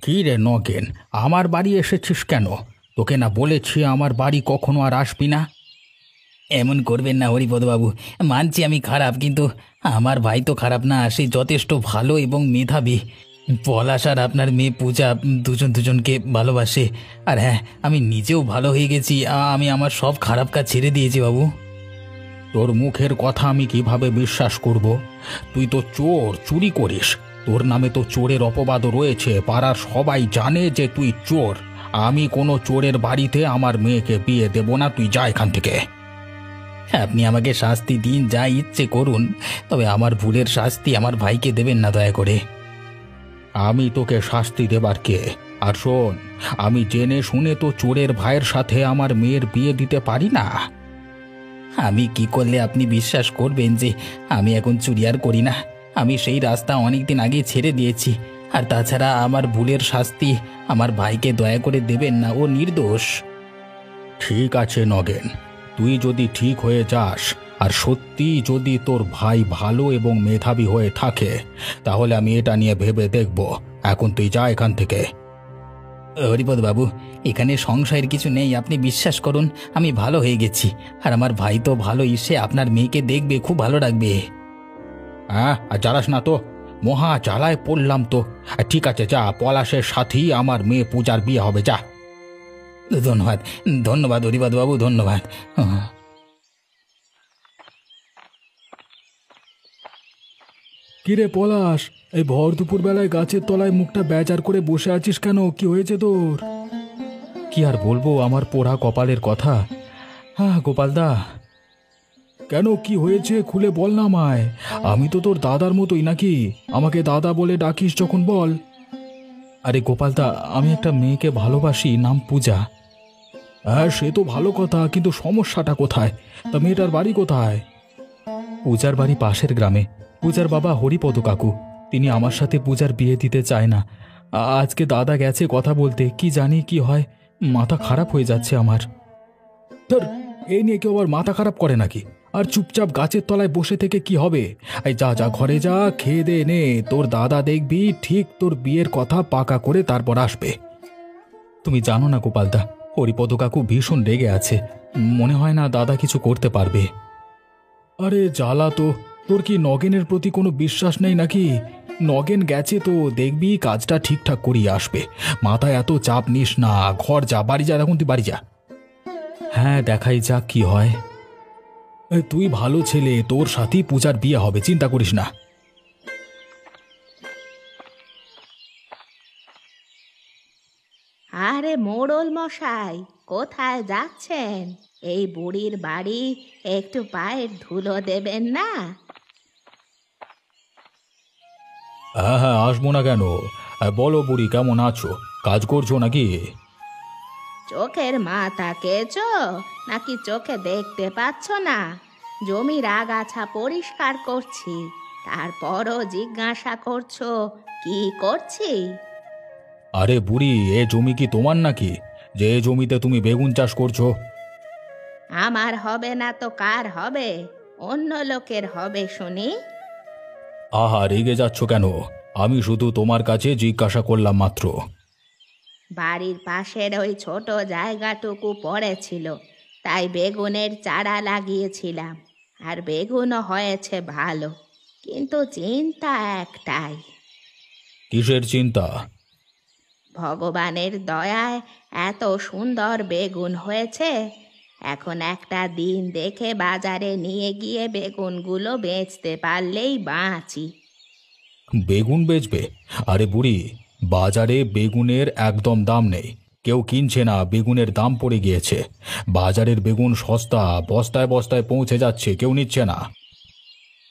কি রে নগেন, আমার বাড়ি এসেছিস কেন? তোকে না বলেছি আমার বাড়ি কখনো আর আসবি না। এমন করবেন না হরিপদবাবু। মানছি আমি খারাপ, কিন্তু আমার ভাই তো খারাপ না, সে যথেষ্ট ভালো এবং মেধাবী। পলাশ আর আপনার মেয়ে পূজা দুজন দুজনকে ভালোবাসে। আর হ্যাঁ, আমি নিজেও ভালো হয়ে গেছি। আমি আমার সব খারাপ কাজ ছেড়ে দিয়েছি বাবু। তোর মুখের কথা আমি কিভাবে বিশ্বাস করব? তুই তো চোর, চুরি করিস। তোর নামে তো চোরের অপবাদও রয়েছে, পাড়ার সবাই জানে যে তুই চোর। আমি কোনো চোরের বাড়িতে আমার মেয়েকে বিয়ে দেব না, তুই যা এখান থেকে। আপনি আমাকে শাস্তি দিন, যা ইচ্ছে করুন, তবে আমার ভুলের শাস্তি আমার ভাইকে দেবেন না দয়া করে। আমি তোকে শাস্তি দেবার কে? আর শোন, আমি জেনে শুনে তো চোরের ভাইয়ের সাথে আমার মেয়ের বিয়ে দিতে পারি না। আমি কি করলে আপনি বিশ্বাস করবেন যে আমি এখন চুরি আর করি না? আমি সেই রাস্তা অনেক দিন আগে ছেড়ে দিয়েছি। আর তাছাড়া আমার ভুলের শাস্তি আমার ভাইকে দয়া করে দেবেন না, ও নির্দোষ। ঠিক আছে নগেন, তুই যদি ঠিক হয়ে যাস আর সত্যি যদি তোর ভাই ভালো এবং মেধাবী হয়ে থাকে, তাহলে আমি এটা নিয়ে ভেবে দেখব। এখন তুই যা এখান থেকে। হরিপদ বাবু, এখানে সংশয়ের কিছু নেই, আপনি বিশ্বাস করুন। আমি ভালো হয়ে গেছি, আর আমার ভাই তো ভালো, এসে আপনার মেয়েকে দেখবে, খুব ভালো রাখবে। হ্যাঁ, আর জ্বালাস না তো, মহা জ্বালায় পড়লাম তো। ঠিক আছে, যা, পলাশের সাথেই আমার মেয়ে পূজার বিয়ে হবে, যা। ধন্যবাদ, ধন্যবাদ হরিপদ বাবু, ধন্যবাদ। কিরে পলাশ, এই ভর দুপুর বেলায় গাছের তলায় মুখটা বেজার করে বসে আছিস কেন? কি হয়েছে তোর? কি আর বলবো আমার পোড়া কপালের কথা। হ্যাঁ গোপালদা। কেন, কি হয়েছে খুলে বল না আমায়। আমি তো তোর দাদার মতোই নাকি? আমাকে দাদা বলে ডাকিস যখন, বল। আরে গোপালদা, আমি একটা মেয়েকে ভালোবাসি, নাম পূজা। হ্যাঁ, সে তো ভালো কথা, কিন্তু সমস্যাটা কোথায়? তা মেয়েটার বাড়ি কোথায়? পূজার বাড়ি পাশের গ্রামে। পূজার বাবা হরিপদ কাকু, তিনি আমার সাথে পূজার বিয়ে দিতে চায় না। আজকে দাদা গেছে কথা বলতে, কি জানি কি হয়। মাথা খারাপ হয়ে যাচ্ছে আমার। তোর এই নিয়ে কেউ আবার মাথা খারাপ করে নাকি? আর চুপচাপ গাছের তলায় বসে থেকে কি হবে? এই যা যা, ঘরে যা, খেয়ে দে নে। তোর দাদা দেখবি ঠিক তোর বিয়ের কথা পাকা করে তারপর আসবে। তুমি জানো না গোপালদা, হরিপদ কাকু ভীষণ রেগে আছে। মনে হয় না দাদা কিছু করতে পারবে। আরে জ্বালা তো! তোর কি নগেনের প্রতি কোনো বিশ্বাস নেই নাকি? নগেন গেছে তো, দেখবি কাজটা ঠিকঠাক করিয়ে আসবে। মাথায় এত চাপ নিস না, ঘর যা, বাড়ি যা, এখন তুই বাড়ি যা। হ্যাঁ, দেখাই যাক কি হয়। তুই ভালো ছেলে, তোর সাথেই পূজার বিয়ে হবে, চিন্তা করিস না। আরে মোড়ল মশাই, কোথায় যাচ্ছেন? এই বুড়ির বাড়ি, একটু পায়ের ধুলো দেবেন না? হ্যাঁ হ্যাঁ, আসবো না কেন? বলো বুড়ি, কেমন আছো? কাজ করছো নাকি? চোখের মাথা কেচো নাকি চোখে দেখতে পাচ্ছ না? জমির আগাছা পরিষ্কার করছি, তারপরও জিজ্ঞাসা করছো কি করছি? আরে বুড়ি, এ জমি কি তোমার নাকি, যে এ জমিতে তুমি বেগুন চাষ করছো? আমার হবে না তো কার হবে? অন্য লোকের হবে শুনি। আহা, রেগে যাচ্ছ কেন? আমি শুধু তোমার কাছে জিজ্ঞাসা করলাম মাত্র। বাড়ির পাশের ওই ছোট জায়গাটুকু পড়েছিল, তাই বেগুনের চারা লাগিয়েছিলাম। আর বেগুনও হয়েছে ভালো, কিন্তু চিন্তা একটাই। কিসের চিন্তা? ভগবানের দয়ায় এত সুন্দর বেগুন হয়েছে, এখন একটা দিন দেখে বাজারে নিয়ে গিয়ে বেগুনগুলো বেচতে পারলেই বাঁচি। বেগুন বেচবে? আরে বুড়ি, বাজারে বেগুনের একদম দাম নেই, কেউ কিনছে না, বেগুনের দাম পড়ে গিয়েছে। বাজারের বেগুন সস্তা, বস্তায় বস্তায় পৌঁছে যাচ্ছে, কেউ নিচ্ছে না।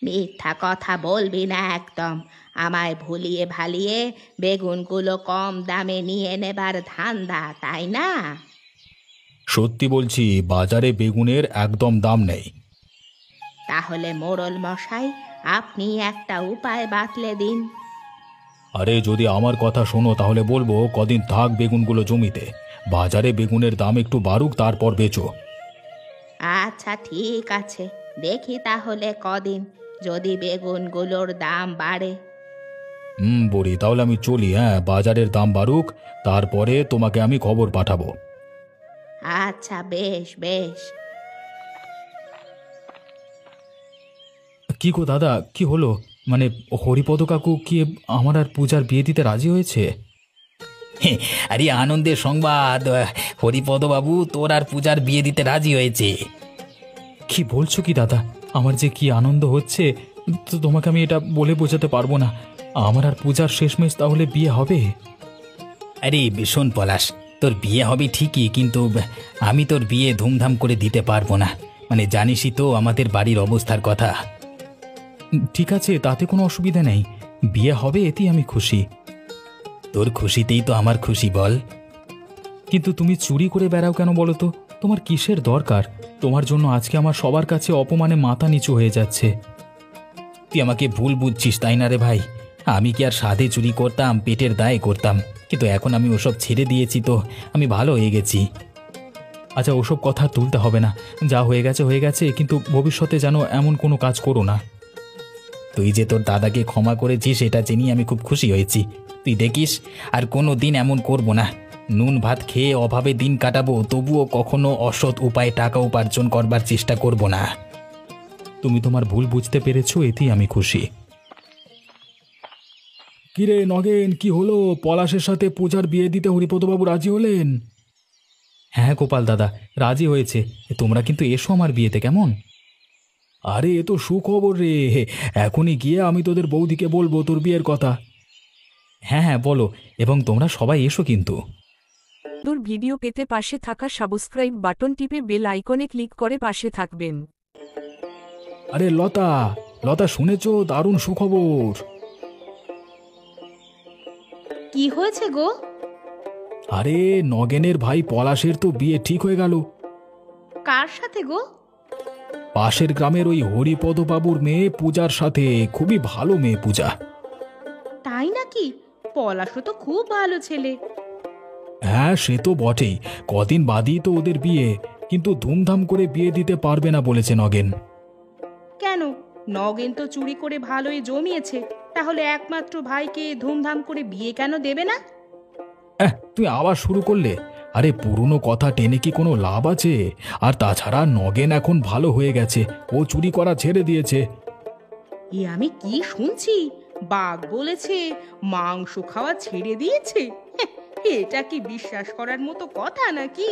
মিথ্যা কথা বলবি না একদম। আমায় ভুলিয়ে ভালিয়ে বেগুনগুলো কম দামে নিয়ে নেবার ধান্দা, তাই না? সত্যি বলছি, বাজারে বেগুনের একদম দাম নেই। তাহলে মোড়ল মশাই, আপনি একটা উপায় বাতলে দিন। আরে যদি আমার কথা শোনো তাহলে বলবো কদিন থাক বেগুনগুলো জমিতে, বাজারে বেগুনের দাম একটু বাড়ুক, তারপর বেচো। আচ্ছা ঠিক আছে, দেখি তাহলে কদিন, যদি বেগুনগুলোর দাম বাড়ে। বুড়ি, তাহলে আমি চলি। হ্যাঁ, বাজারের দাম বাড়ুক, তারপরে তোমাকে আমি খবর পাঠাবো। আচ্ছা, বেশ বেশ। কি গো দাদা, কি হলো? মানে হরিপদ কাকু কি আমার আর পূজার বিয়ে দিতে রাজি হয়েছে? আরে আনন্দের সংবাদ, হরিপদবাবু তোর আর পূজার বিয়ে দিতে রাজি হয়েছে। কি বলছো কি দাদা? আমার যে কি আনন্দ হচ্ছে, তো তোমাকে আমি এটা বলে বোঝাতে পারবো না। আমার আর পূজার শেষমেশ তাহলে বিয়ে হবে। আরে শোন পলাশ, তোর বিয়ে হবে ঠিকই, কিন্তু আমি তোর বিয়ে ধুমধাম করে দিতে পারবো না। মানে জানিসই তো আমাদের বাড়ির অবস্থার কথা। ঠিক আছে, তাতে কোনো অসুবিধা নেই, বিয়ে হবে এতেই আমি খুশি। তোর খুশিতেই তো আমার খুশি বল। কিন্তু তুমি চুরি করে বেড়াও কেন বলো তো? তোমার কিসের দরকার? তোমার জন্য আজকে আমার সবার কাছে অপমানে মাথা নিচু হয়ে যাচ্ছে। তুই আমাকে ভুল বুঝছিস তাই না রে ভাই? আমি কি আর সাধে চুরি করতাম, পেটের দায়ে করতাম, কিন্তু এখন আমি ওসব ছেড়ে দিয়েছি, তো আমি ভালো হয়ে গেছি। আচ্ছা, ওসব কথা তুলতে হবে না, যা হয়ে গেছে হয়ে গেছে, কিন্তু ভবিষ্যতে যেন এমন কোনো কাজ করো না। তুই যে তোর দাদাকে ক্ষমা করেছিস এটা জেনে আমি খুব খুশি হয়েছি। তুই দেখিস আর কোনো দিন এমন করব না। নুন ভাত খেয়ে অভাবে দিন কাটাবো, তবুও কখনো অসৎ উপায়ে টাকা উপার্জন করবার চেষ্টা করব না। তুমি তোমার ভুল বুঝতে পেরেছো, এতেই আমি খুশি। কিরে নগেন, কি হলো? পলাশের সাথে পূজার বিয়ে দিতে হরিপদবাবু রাজি হলেন? হ্যাঁ গোপাল দাদা, রাজি হয়েছে। তোমরা কিন্তু এসো আমার বিয়েতে, কেমন? আরে এ তো সুখবর রে, এখনই গিয়ে আমি তোদের বৌদিকে বলবো তোর বিয়ের কথা। হ্যাঁ হ্যাঁ বলো, এবং তোমরা সবাই এসো কিন্তু। তোর ভিডিও পেতে পাশে থাকা সাবস্ক্রাইব বাটন টিপে বেল আইকনে ক্লিক করে পাশে থাকবেন। আরে লতা, লতা শুনেছো? দারুণ সুখবর। কি হয়েছে গো? আরে নগেনের ভাই পলাশের তো বিয়ে ঠিক হয়ে গেল। কার সাথে গো? পাশের গ্রামের ওই হরিপদবাবুর মেয়ে পূজার সাথে। খুবই ভালো মেয়ে পূজা। তাই নাকি? পলাশও তো খুব ভালো ছেলে। হ্যাঁ সে তো বটেই, কদিন বাদই তো ওদের বিয়ে, কিন্তু ধুমধাম করে বিয়ে দিতে পারবে না বলেছে নগেন। কেন? নগেন তো চুরি করে ভালোই জমিয়েছে, তাহলে একমাত্র ভাইকে ধুমধাম করে বিয়ে কেন দেবে না? তুই আবার শুরু করলে? আরে পুরনো কথা টেনে কি কোনো লাভ আছে? আর তাছাড়া নগেন এখন ভালো হয়ে গেছে, ও চুরি করা ছেড়ে দিয়েছে। এ আমি কি শুনছি? বাঘ বলেছে মাংস খাওয়া ছেড়ে দিয়েছে? এটা কি বিশ্বাস করার মতো কথা নাকি?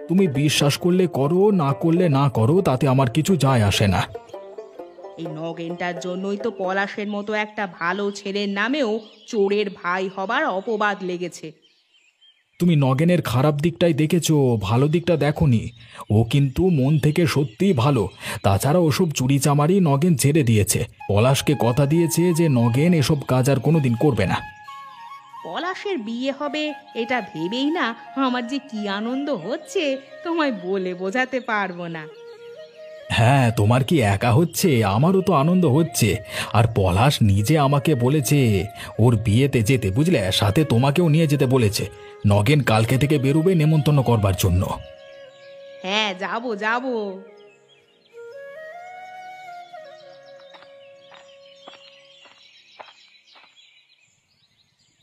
তুমি বিশ্বাস করলে করো, না করলে না করো, তাতে আমার কিছু যায় আসে না। এই নগেনটার জন্যই তো পলাশের মতো একটা ভালো ছেলের নামেও চোরের ভাই হবার অপবাদ লেগেছে। তুমি নগেনের খারাপ দিকটাই দেখেছো, ভালো দিকটা দেখোনি। ও কিন্তু মন থেকে সত্যিই ভালো। তাছাড়া ওসব চুরি চামারি নগেন ছেড়ে দিয়েছে। পলাশকে কথা দিয়েছে যে নগেন এসব কাজ আর কোনোদিন করবে না। পলাশের বিয়ে হবে এটা ভেবেই না আমার যে কি আনন্দ হচ্ছে, তোমায় বলে বোঝাতে পারবো না। হ্যাঁ, তোমার কি একা হচ্ছে? আমারও তো আনন্দ হচ্ছে। আর পলাশ নিজে আমাকে বলেছে ওর বিয়েতে যেতে, বুঝলে, সাথে তোমাকেও নিয়ে যেতে বলেছে। নগেন কালকে থেকে বেরোবে নেমন্তন্ন করবার জন্য। হ্যাঁ, যাবো যাবো।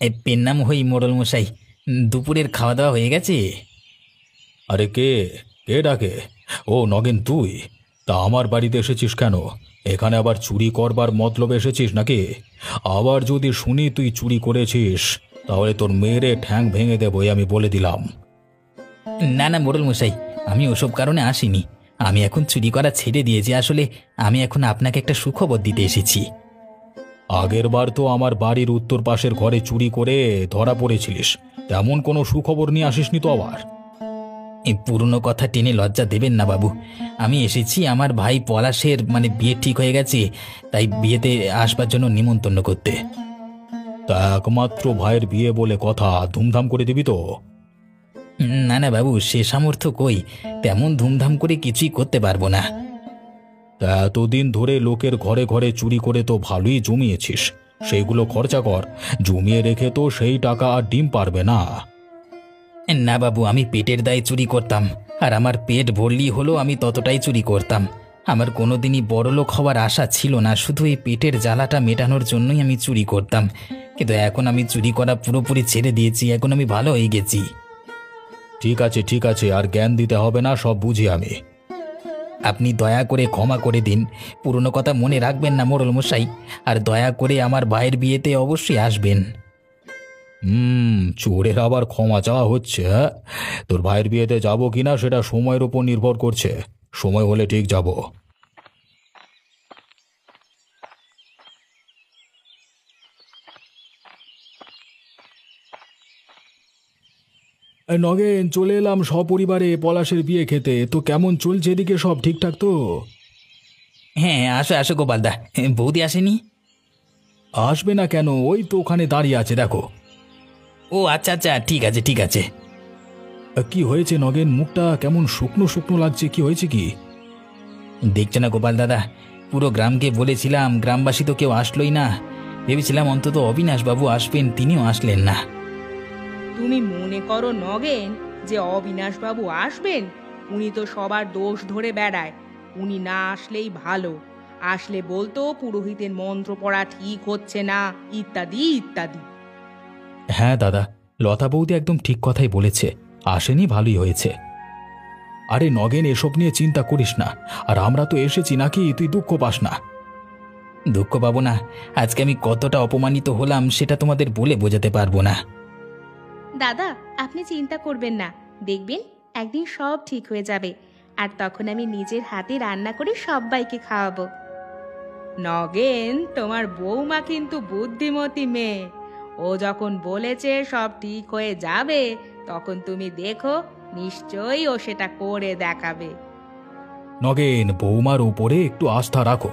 এই পেন নাম হই মোড়ল মশাই, দুপুরের খাওয়া দাওয়া হয়ে গেছে? আরে কে কে ডাকে? ও নগেন, তুই? তা আমার বাড়িতে এসেছিস কেন? এখানে আবার চুরি করবার মতলবে এসেছিস নাকি? আবার যদি শুনি তুই চুরি করেছিস, তাহলে তোর মেয়েরে ঠ্যাং ভেঙে দেবো, আমি বলে দিলাম। না না মোড়ল মশাই, আমি ওসব কারণে আসিনি। আমি এখন চুরি করা ছেড়ে দিয়েছি। আসলে আমি এখন আপনাকে একটা সুখবর দিতে এসেছি। আগের বার তো আমার বাড়ির উত্তর পাশের ঘরে চুরি করে ধরা পড়েছিলিস, তেমন কোনো সুখবর নিয়ে আসিসনি তো আবার? এই পুরনো কথা টেনে লজ্জা দেবেন না বাবু। আমি এসেছি আমার ভাই পলাশের বিয়ে ঠিক হয়ে গেছে, তাই বিয়েতে আসবার জন্য নিমন্ত্রণ করতে। তা একমাত্র ভাইয়ের বিয়ে বলে কথা, ধুমধাম করে দিবি তো? না না বাবু, সে সামর্থ্য কই, তেমন ধুমধাম করে কিছুই করতে পারবো না। তা এতদিন ধরে লোকের ঘরে ঘরে চুরি করে তো ভালোই জমিয়েছিস, সেইগুলো খরচা কর। জমিয়ে রেখে তো সেই টাকা আর ডিম পারবে না। না বাবু, আমি পেটের দায়ে চুরি করতাম, আর আমার পেট ভরলি হলো আমি ততটাই চুরি করতাম। আমার কোনোদিনই বড়লোক হওয়ার আশা ছিল না, শুধু এই পেটের জ্বালাটা মেটানোর জন্যই আমি চুরি করতাম। কিন্তু এখন আমি চুরি করা পুরোপুরি ছেড়ে দিয়েছি, এখন আমি ভালো হয়ে গেছি। ঠিক আছে, আর জ্ঞান দিতে হবে না, সব বুঝি আমি। আপনি দয়া করে ক্ষমা করে দিন, পুরনো কথা মনে রাখবেন না মোড়ল মশাই, আর দয়া করে আমার ভাইয়ের বিয়েতে অবশ্যই আসবেন। চোরের আবার ক্ষমা চাওয়া হচ্ছে, হ্যাঁ? তোর ভাইয়ের বিয়েতে যাবো কিনা সেটা সময়ের উপর নির্ভর করছে, সময় হলে ঠিক যাব। নগেন, চলে এলাম সপরিবারে পলাশের বিয়ে খেতে। তো কেমন চলছে এদিকে, সব ঠিকঠাক তো? হ্যাঁ, আসো আসো গোপালদা, বৌদি আসেনি? আসবে না কেন, ওই তো ওখানে দাঁড়িয়ে আছে, দেখো। ও আচ্ছা আচ্ছা, ঠিক আছে ঠিক আছে। কি হয়েছে নগেন, মুখটা কেমন শুকনো শুকনো লাগছে, কি হয়েছে কি? দেখছো না গোপাল দাদা, পুরো গ্রামকে বলেছিলাম, গ্রামবাসী তো কেউ আসলোই না। ভেবেছিলাম অন্তত অবিনাশ বাবু আসবেন, তিনিও আসলেন না। তুমি মনে করো নগেন যে অবিনাশবাবু আসবেন? উনি তো সবার দোষ ধরে বেড়ায়। উনি না আসলেই ভালো। আসলে বলতো পুরোহিতের মন্ত্র পড়া ঠিক হচ্ছে না, ইত্যাদি ইত্যাদি। হ্যাঁ দাদা, লতা বৌদি একদম ঠিক কথাই বলেছে, আসেনি ভালোই হয়েছে। আরে নগেন, এসব নিয়ে চিন্তা করিস না, আর আমরা তো এসেছি নাকি, তুই দুঃখ পাস না। দুঃখ পাবো না? আজকে আমি কতটা অপমানিত হলাম সেটা তোমাদের বলে বোঝাতে পারবো না। দাদা, আপনি চিন্তা করবেন না, দেখবেন একদিন সব ঠিক হয়ে যাবে। আর তখন আমি নিজের হাতে রান্না করে সবাইকে খাওয়াবো। নগেন, তোমার বৌমা কিন্তু বুদ্ধিমতী মেয়ে। ও যখন বলেছে সব ঠিক হয়ে যাবে, তখন তুমি দেখো নিশ্চয়ই ও সেটা করে দেখাবে। নগেন, বৌমার উপরে একটু আস্থা রাখো।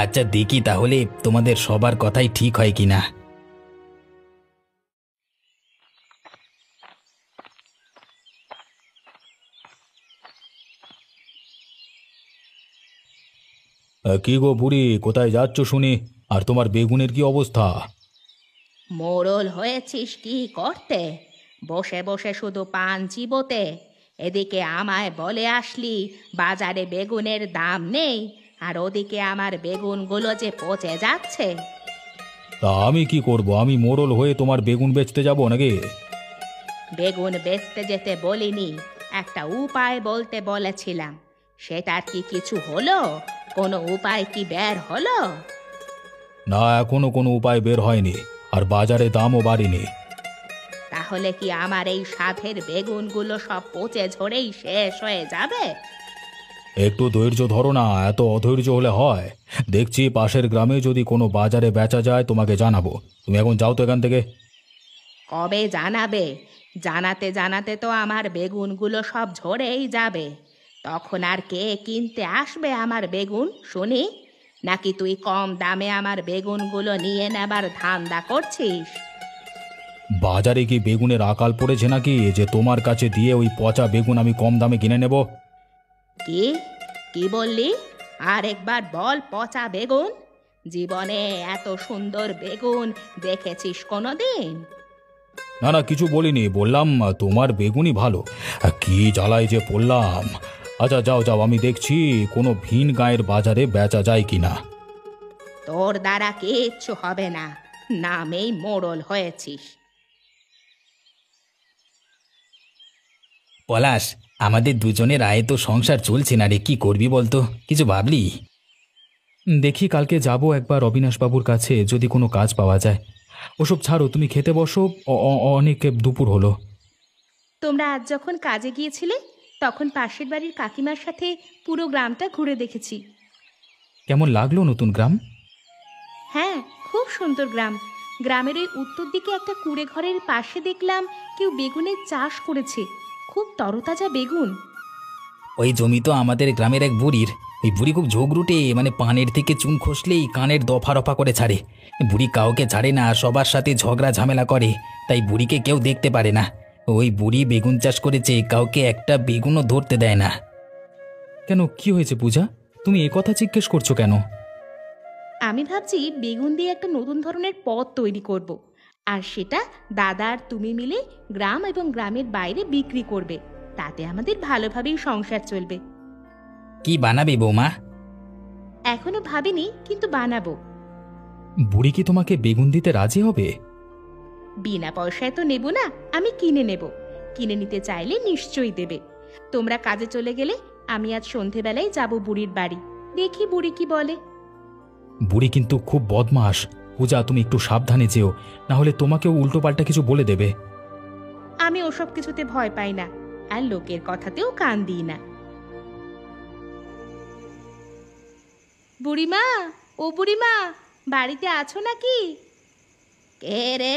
আচ্ছা দেখি তাহলে তোমাদের সবার কথাই ঠিক হয় কিনা। কি গো বুড়ি, কোথায় যাচ্ছ শুনি? আর তোমার বেগুনের কি অবস্থা? মোড়ল হয়েছিস কি করতে? বসে বসে শুধু পান চিবোতে। এদিকে আমায় বলে আসলি বাজারে বেগুনের দাম নেই, আর ওদিকে আমার বেগুনগুলো যে পচে যাচ্ছে। তা আমি কি করব? আমি মোড়ল হয়ে তোমার বেগুন বেচতে যাব নাকি? বেগুন বেচতে যেতে বলিনি, একটা উপায় বলতে বলেছিলাম। সেটার কি কিছু হলো? কোনো উপায় কি বের হলো? না, এখনো কোনো উপায় বের হয়নি, আর বাজারে দামও বাড়েনি। তাহলে কি আমার এই সাধের বেগুনগুলো সব পচে ঝরেই শেষ হয়ে যাবে? একটু ধৈর্য ধরো না, এত অধৈর্য হলে হয়। দেখছি পাশের গ্রামে যদি কোনো বাজারে বেচা যায় তোমাকে জানাবো। তুমি এখন যাও তো এখান থেকে। কবে জানাবে? জানাতে জানাতে তো আমার বেগুনগুলো সব ঝরেই যাবে। তখন আর কে কিনতে আসবে আমার বেগুন শুনি? নাকি তুই কম দামে আমার বেগুনগুলো নিয়ে নেবার ধান্দা করছিস? বাজারে কি বেগুনের আকাল পড়েছে নাকি যে তোমার কাছে দিয়ে ওই পচা বেগুন আমি কম দামে কিনে নেব? কি কি বললি? আরেকবার বল। পচা বেগুন? জীবনে এত সুন্দর বেগুন দেখেছিস কোনোদিন? না না, কিছু বলিনি, বললাম তোমার বেগুনই ভালো। কি জ্বালায় যে পড়লাম। আচ্ছা যাও যাও, আমি দেখছি কোনো ভিন গায়ের বাজারে বেচা যায় কিনা। তোর দ্বারা কিচ্ছু হবে না, নামেই মোড়ল হয়েছিস। পলাশ, আমাদের দুজনের আয়ে তো সংসার চলছে না রে, কি করবি বলতো? কিছু ভাবলি? দেখি কালকে যাব একবার অবিনাশবাবুর কাছে, যদি কোনো কাজ পাওয়া যায়। ওসব ছাড়ো, তুমি খেতে বসো, অনেক দুপুর হলো। তোমরা আজ যখন কাজে গিয়েছিলে তখন পাশের বাড়ির কাকিমার সাথে পুরো গ্রামটা ঘুরে দেখেছি। কেমন লাগলো নতুন গ্রাম? হ্যাঁ, খুব সুন্দর গ্রাম। গ্রামের ওই উত্তর দিকে একটা কুঁড়ে ঘরের পাশে দেখলাম কেউ বেগুনের চাষ করেছে। খুব তরতাজা বেগুন। ওই জমি তো আমাদের গ্রামের এক বুড়ির। ওই বুড়ি খুব ঝোগরুটে, মানে পানের থেকে চুন খসলেই কানের দফা রফা করে ছাড়ে। বুড়ি কাউকে ছাড়ে না, সবার সাথে ঝগড়া ঝামেলা করে, তাই বুড়িকে কেউ দেখতে পারে না। ওই বুড়ি বেগুন চাষ করেছে, কাউকে একটা বেগুনও ধরতে দেয় না। কেন, কি হয়েছে পূজা? তুমি এ কথা জিজ্ঞেস করছো কেন? আমি ভাবছি বেগুন দিয়ে একটা নতুন ধরনের পদ তৈরি করব। আর সেটা দাদা আর তুমি মিলে গ্রাম এবং গ্রামের বাইরে বিক্রি করবে। তাতে আমাদের ভালোভাবেই সংসার চলবে। কি বানাবে বৌমা? এখনো ভাবিনি, কিন্তু বানাবো। বুড়ি কি তোমাকে বেগুন দিতে রাজি হবে? বিনা পয়সায় তো নেব না, আমি কিনে নেব। কিনে নিতে চাইলে নিশ্চয়ই দেবে। তোমরা কাজে চলে গেলে আমি আজ সন্ধেবেলায় যাব বুড়ির বাড়ি, দেখি বুড়ি কি বলে। বুড়ি কিন্তু খুব বদমাস। পূজা, তুমি একটু সাবধানে যেও, না হলে তোমাকেও উল্টোপাল্টা কিছু বলে দেবে। আমি ওসব কিছুতে ভয় পাই না, আর লোকের কথাতেও কান দিই না। বুড়িমা, ও বুড়িমা, বাড়িতে আছো নাকি? কে রে,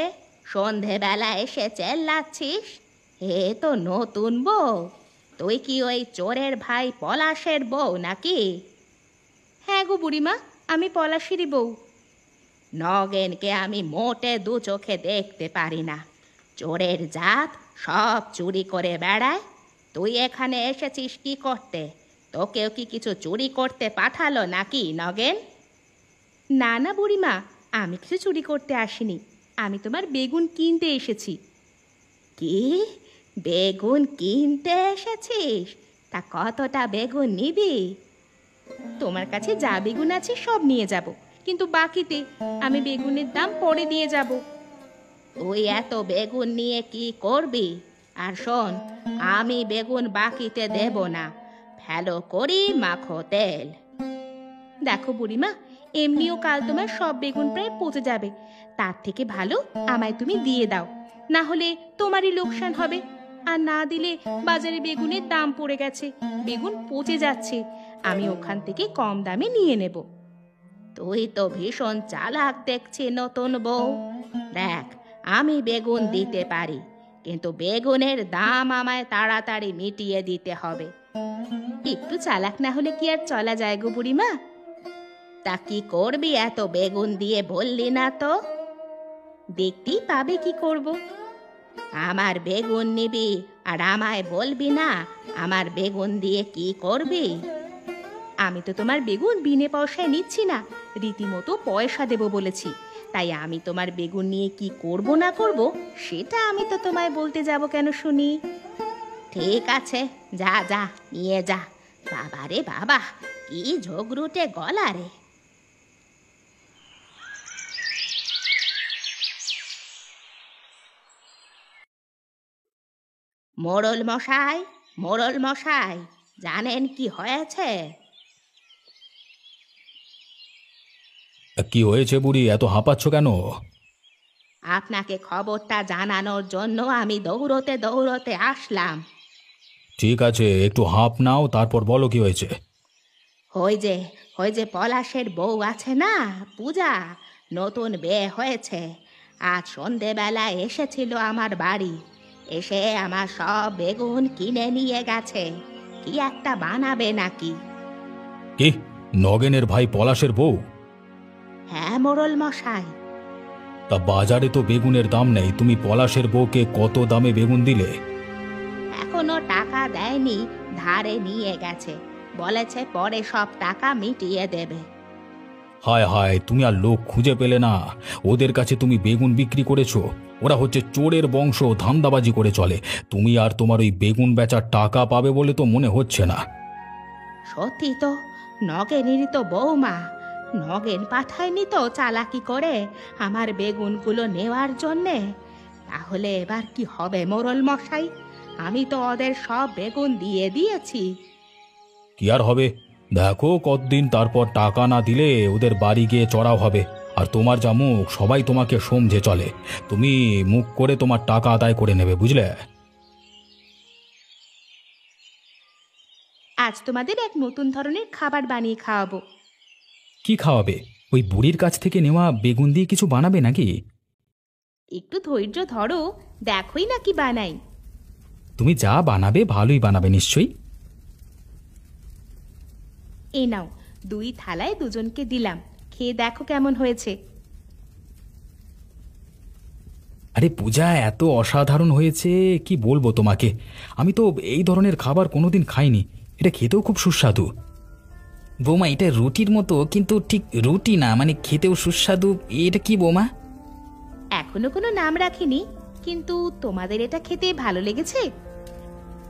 সন্ধেবেলা এসে চেল্লাচ্ছিস? এ তো নতুন বউ। তুই কি ওই চোরের ভাই পলাশের বউ নাকি? হ্যাঁ গো বুড়িমা, আমি পলাশেরই বউ। নগেনকে আমি মোটে দু চোখে দেখতে পারি না। চোরের জাত, সব চুরি করে বেড়ায়। তুই এখানে এসেছিস কি করতে? তোকেও কি কিছু চুরি করতে পাঠালো নাকি নগেন? না না বুড়িমা, আমি কিছু চুরি করতে আসিনি। আমি তোমার বেগুন কিনতে এসেছি। কি, বেগুন কিনতে এসেছিস? তা কতটা বেগুন নিবি? তোমার কাছে যা বেগুন আছে সব নিয়ে যাব, কিন্তু বাকিতে আমি বেগুনের দাম পরে দিয়ে যাব। তুই এত বেগুন নিয়ে কি করবি? আর শোন, আমি বেগুন বাকিতে দেব না, ভালো করি মাখো তেল। দেখো বুড়িমা, এমনিও কাল তোমার সব বেগুন প্রায় পচে যাবে। তার থেকে ভালো আমায় তুমি দিয়ে দাও, না হলে তোমারই লোকসান হবে। আর না দিলে বাজারে বেগুনের দাম পড়ে গেছে, বেগুন পচে যাচ্ছে, আমি ওখান থেকে কম দামে নিয়ে নেব। তুই তো ভীষণ চালাক দেখছি নতুন বউ। দেখ, আমি বেগুন দিতে পারি, কিন্তু বেগুনের দাম আমায় তাড়াতাড়ি মিটিয়ে দিতে হবে। একটু চালাক না হলে কি আর চলা যায় গো বুড়িমা? তা কি করবি এত বেগুন দিয়ে বললি না তো? দেখতেই পাবে কি করব। আমার বেগুন নিবি আর আমায় বলবি না আমার বেগুন দিয়ে কি করবি? আমি তো তোমার বেগুন বিনে পয়সায় নিচ্ছি না, রীতিমতো পয়সা দেব বলেছি। তাই আমি তোমার বেগুন নিয়ে কি করব না করব সেটা আমি তো তোমায় বলতে যাব কেন শুনি? ঠিক আছে, যা যা নিয়ে যা। বাবা রে বাবা, কি ঝগড়ুটে গলা রে। মোড়ল মশাই, মোড়ল মশাই, জানেন কি হয়েছে? কি হয়েছে বুড়ি, এত হাঁপাচ্ছ কেন? আপনাকে খবরটা জানানোর জন্য আমি দৌড়তে দৌড়তে আসলাম। ঠিক আছে, একটু হাঁপ নাও, তারপর বলো কি হয়েছে। ওই যে পলাশের বউ আছে না, পূজা, নতুন বিয়ে হয়েছে। আজ সন্ধেবেলা এসেছিল আমার বাড়ি, এসে আমার সব বেগুন কিনে নিয়ে গেছে। কি একটা বানাবে নাকি? কি, নগেনের ভাই পলাশের বউ? হ্যাঁ মোড়ল মশাই। তা বাজারে তো বেগুনের দাম নেই, তুমি পলাশের বউকে কত দামে বেগুন দিলে? এখনো টাকা দেয়নি, ধারে নিয়ে গেছে, বলেছে পরে সব টাকা মিটিয়ে দেবে। হায় হায়, তুমি আর লোক খুঁজে পেলে না? ওদের কাছে তুমি বেগুন বিক্রি করেছো। ওরা হচ্ছে চোরের বংশ, ধান্দাবাজি করে চলে। তুমি আর তোমার ওই বেগুন বেচার টাকা পাবে বলে তো মনে হচ্ছে না। সত্যি তো, নগেনেরই তো বৌমা। নগেন পাঠায়নি তো চালাকি করে আমার বেগুনগুলো নেওয়ার জন্যে? তাহলে এবার কি হবে মোড়ল মশাই? আমি তো ওদের সব বেগুন দিয়ে দিয়েছি। কি আর হবে, দেখো কতদিন, তারপর টাকা না দিলে ওদের বাড়ি গিয়ে চড়াও হবে। আর তোমার যা মুখ, সবাই তোমাকে সমঝে চলে। তুমি মুখ করে তোমার টাকা আদায় করে নেবে, বুঝলে? আজ তোমাদের এক নতুন ধরনের খাবার বানিয়ে খাওয়াবো। কি খাওয়াবে? ওই বুড়ির কাছ থেকে নেওয়া বেগুন দিয়ে কিছু বানাবে নাকি? একটু ধৈর্য ধরো, দেখোই না কি বানাই। তুমি যা বানাবে ভালোই বানাবে নিশ্চয়ই। এই নাও, 2 থালায় দুজনকে দিলাম, খেয়ে দেখো কেমন হয়েছে। আরে পূজা, এত অসাধারণ হয়েছে, কি বলবো তোমাকে। আমি তো এই ধরনের খাবার কোনোদিন খাইনি, এটা খেতেও খুব সুস্বাদু। বৌমা, এটা রুটির মতো, কিন্তু ঠিক রুটি না, মানে খেতেও সুস্বাদু। এটা কি বৌমা? এখনো কোনো নাম রাখিনি, কিন্তু তোমাদের এটা খেতে ভালো লেগেছে?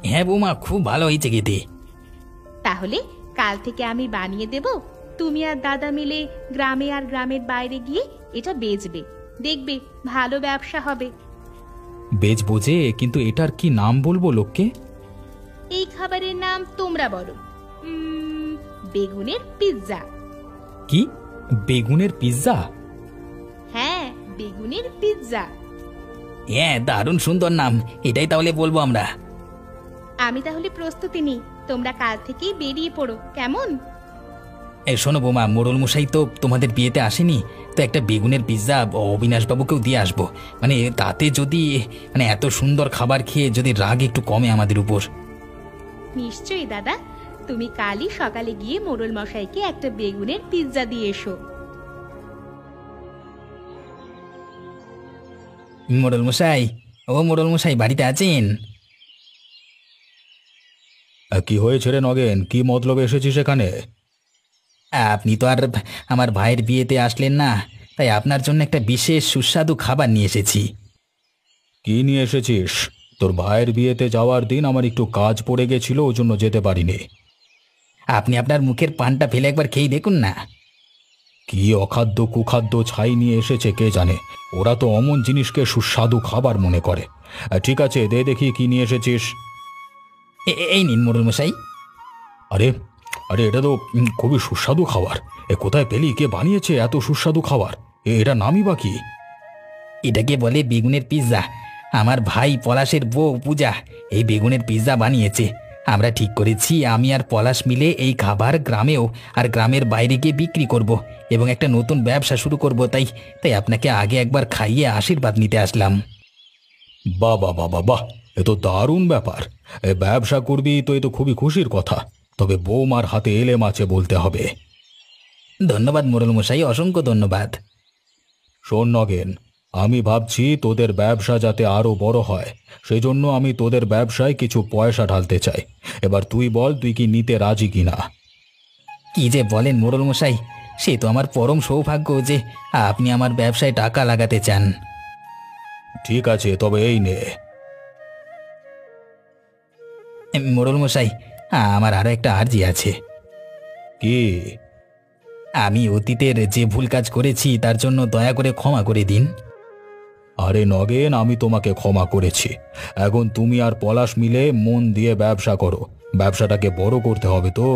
হ্যাঁ বৌমা, খুব ভালো হয়েছে খেতে। তাহলে কাল থেকে আমি বানিয়ে দেব, তুমি আর দাদা মিলে গ্রামে আর গ্রামের বাইরে গিয়ে এটা বেচবে। দেখবে ভালো ব্যবসা হবে। বেচ বোঝে, কিন্তু এটার কি নাম বলবো লোককে? এই খাবারের নাম তোমরা বলো। বেগুনের পিৎজা। কি, বেগুনের পিৎজা? হ্যাঁ, বেগুনের পিৎজা। হ্যাঁ, দারুণ সুন্দর নাম, এটাই তাহলে বলবো আমরা। আমি তাহলে প্রস্তুতি নিই, তোমরা কাল থেকেই বেরিয়ে পড়ো, কেমন? শোনো বৌমা, মোড়ল মশাই তো তোমাদের বিয়েতে আসেনি, তো একটা বেগুনের পিৎজা অবিনাশবাবুকেও দিয়ে আসবো। মানে তাতে যদি এত সুন্দর খাবার খেয়ে যদি রাগ একটু কমে আমাদের উপর। নিশ্চয়ই দাদা, তুমি কালই সকালে গিয়ে মোড়ল মশাইকে একটা বেগুনের পিৎজা দিয়ে এসো। মোড়ল মশাই, ও মোড়ল মশাই বাড়িতে আছেন? কি হয়েছে রে নগেন, কি মতলবে এসেছিস এখানে? আপনি তো আর আমার ভাইয়ের বিয়েতে আসলেন না, তাই আপনার জন্য একটা বিশেষ সুস্বাদু খাবার নিয়ে এসেছি। কি নিয়ে এসেছিস? তোর ভাইয়ের বিয়েতে যাওয়ার দিন আমার একটু কাজ পড়ে গেছিল, ওই জন্য যেতে পারিনি। আপনি আপনার মুখের পানটা ফেলে একবার খেয়ে দেখুন না। কি অখাদ্য কুখাদ্য ছাই নিয়ে এসেছে কে জানে, ওরা তো অমন জিনিসকে সুস্বাদু খাবার মনে করে। ঠিক আছে, দে দেখি কি নিয়ে এসেছিস। এই নিন মোড়ল মশাই। আরে আরে, এটা তো খুবই সুস্বাদু খাবার। এ কোথায় পেলি, কে বানিয়েছে এত সুস্বাদু খাবার? এটা নামই বা কি? এটাকে বলে বেগুনের পিৎজা। আমার ভাই পলাশের বউ পূজা এই বেগুনের পিৎজা বানিয়েছে। আমরা ঠিক করেছি আমি আর পলাশ মিলে এই খাবার গ্রামেও আর গ্রামের বাইরে গিয়ে বিক্রি করব এবং একটা নতুন ব্যবসা শুরু করব। তাই তাই আপনাকে আগে একবার খাইয়ে আশীর্বাদ নিতে আসলাম। বাহ বাহ বাহ বাহ বাহ, এ তো দারুণ ব্যাপার। এ ব্যবসা করবি তো, এ তো খুবই খুশির কথা। তবে বৌমার হাতে এলেম আছে বলতে হবে। ধন্যবাদ মোড়ল মশাই, অসংখ্য ধন্যবাদ। শোন নগেন, আমি ভাবছি তোদের ব্যবসা যাতে আরো বড় হয়, সেজন্য আমি তোদের ব্যবসায় কিছু পয়সা ঢালতে চাই। এবার তুই বল, তুই কি নিতে রাজি কিনা? কি যে বলেন মোড়ল মশাই, সে তো আমার পরম সৌভাগ্য যে আপনি আমার ব্যবসায় টাকা লাগাতে চান। ঠিক আছে, তবে এই নে। মোড়ল মশাই, আমার আরো একটা আর্জি আছে। কি? আমি অতীতের যে ভুল কাজ করেছি তার জন্য দয়া করে ক্ষমা করে দিন। আরে নগেন, আমি তোমাকে ক্ষমা করেছি। এখন তুমি আর পলাশ মিলে মন দিয়ে ব্যবসা করো, ব্যবসাটাকে বড় করতে হবে তো।